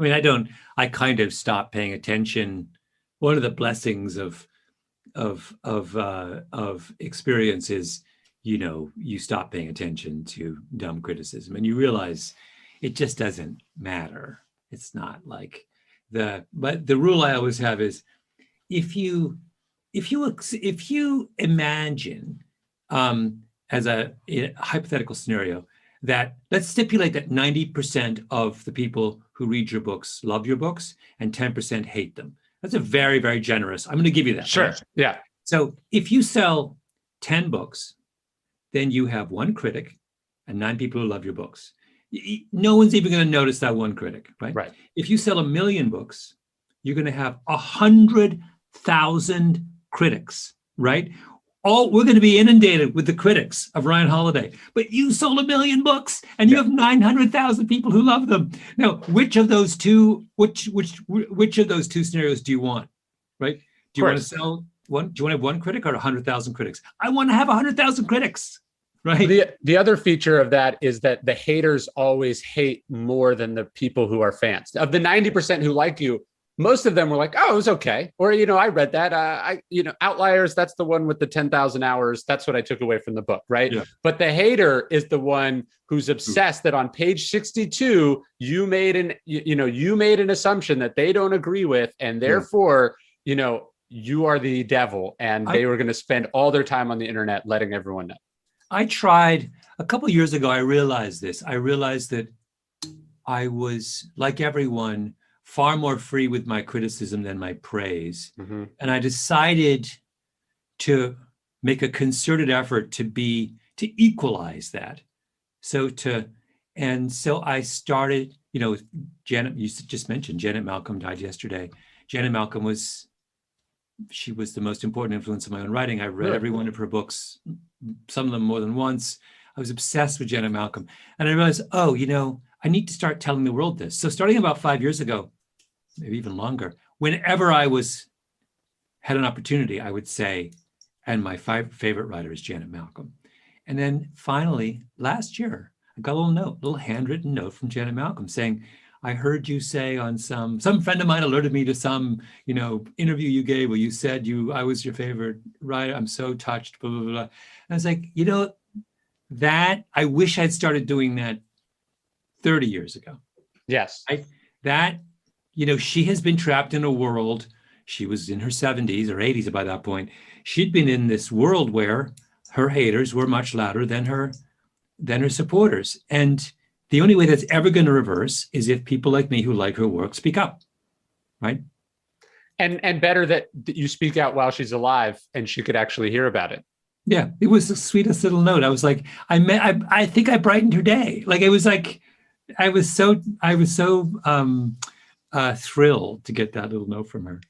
I mean, I kind of stopped paying attention. One of the blessings of experience is, you stop paying attention to dumb criticism and you realize it just doesn't matter. It's not like but the rule I always have is if you imagine as a hypothetical scenario that let's stipulate that 90% of the people who read your books love your books and 10% hate them. That's a very, very generous. I'm going to give you that. Sure. Right? Yeah. So if you sell 10 books, then you have one critic and 9 people who love your books. No one's even going to notice that one critic, right? Right. If you sell 1 million books, you're going to have 100,000 critics, right? We're going to be inundated with the critics of Ryan Holiday, but you sold 1 million books and you have 900,000 people who love them. Now, which of those two scenarios do you want, right? Do you want to sell one? Do you want to have one critic or 100,000 critics? I want to have 100,000 critics, right? The other feature of that is that the haters always hate more than the people who are fans. Of the 90% who like you, most of them were like, oh, it was okay. Or, I read that. Outliers, that's the one with the 10,000 hours. That's what I took away from the book, right? Yeah. But the hater is the one who's obsessed that on page 62, you made an assumption that they don't agree with. And therefore, you are the devil. And they were going to spend all their time on the internet letting everyone know. I tried a couple of years ago. I realized this. I realized that I was, like everyone, far more free with my criticism than my praise. Mm-hmm. And I decided to make a concerted effort to equalize that. So I started, Janet, you just mentioned Janet Malcolm died yesterday. Janet Malcolm was the most important influence of my own writing. I read every one of her books, some of them more than once. I was obsessed with Janet Malcolm. And I realized, I need to start telling the world this. So starting about 5 years ago, maybe even longer, whenever I had an opportunity, I would say, and my favorite writer is Janet Malcolm. And then finally, last year, I got a little handwritten note from Janet Malcolm saying, I heard you say on some friend of mine alerted me to some, interview you gave where you said I was your favorite writer. I'm so touched, blah, blah, blah. And I was like, that I wish I'd started doing that 30 years ago. Yes. She has been trapped in a world. She was in her 70s or 80s by that point. She'd been in this world where her haters were much louder than her supporters. And the only way that's ever going to reverse is if people like me who like her work speak up, right? And better that you speak out while she's alive and she could actually hear about it. Yeah, it was the sweetest little note. I was like, I think I brightened her day. Like, it was like, I was so thrilled to get that little note from her.